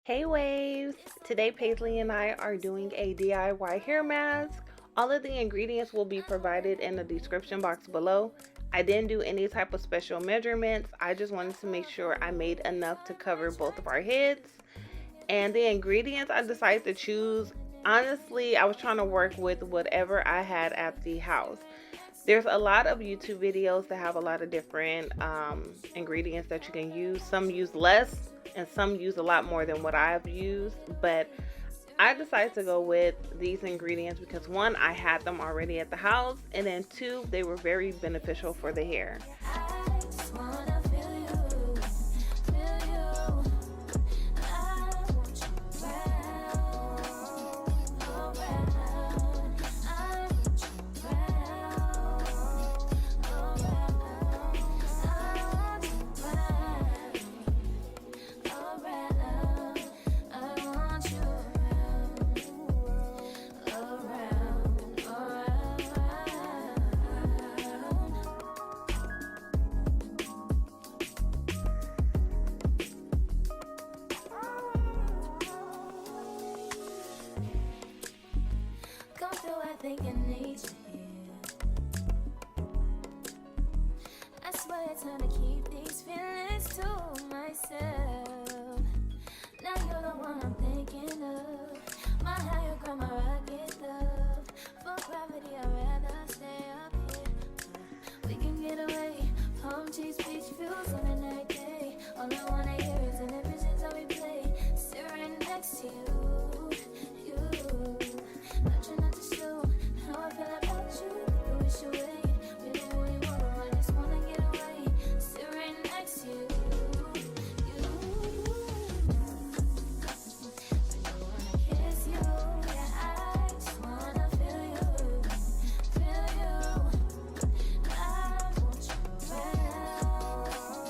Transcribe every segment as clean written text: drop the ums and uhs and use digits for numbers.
Hey waves! Today Paisley and I are doing a DIY hair mask. All of the ingredients will be provided in the description box below. I didn't do any type of special measurements. I just wanted to make sure I made enough to cover both of our heads. And the ingredients I decided to choose, honestly, I was trying to work with whatever I had at the house. There's a lot of YouTube videos that have a lot of different ingredients that you can use. Some use less and some use a lot more than what I've used. But I decided to go with these ingredients because one, I had them already at the house. And then two, they were very beneficial for the hair. I think I need you here. I swear it's time to keep these feelings to myself. Now you're the one I'm thinking of. My higher ground, my rocket love. For gravity, I'd rather stay up here. We can get away. Palm trees, beach views on a night day. All I wanna hear is an visions I replay. Sit right next to you. Not trying not to show how I feel about you. You wish you away. Really, really wanna run. Just wanna get away. Sit right next to you. I don't wanna kiss you. Yeah, I just wanna feel you. Feel you. I want you around. I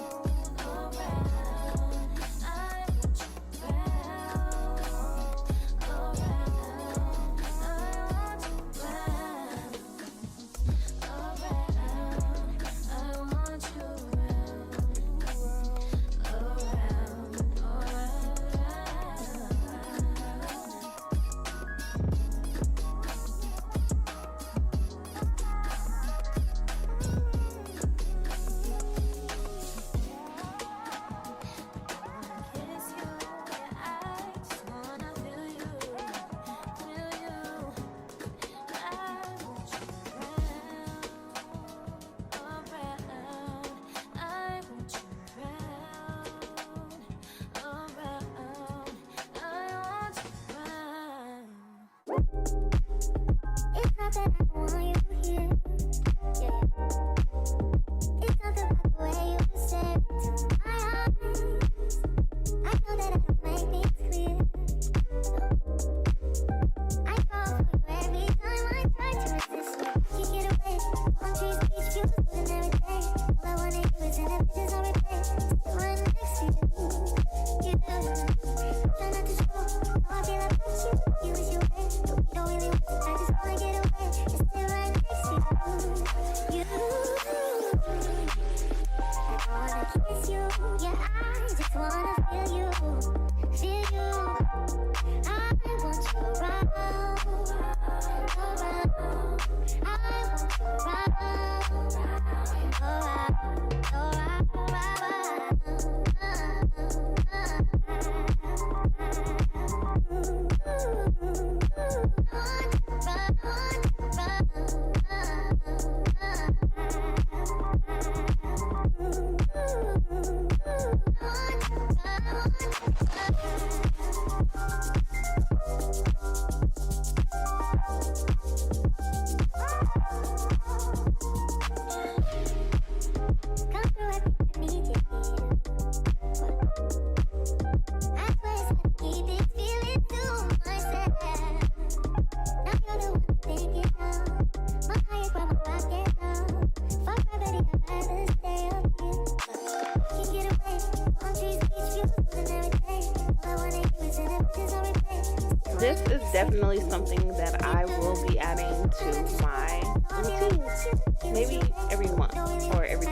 want you This is definitely something that I will be adding to my routine. Maybe every month or every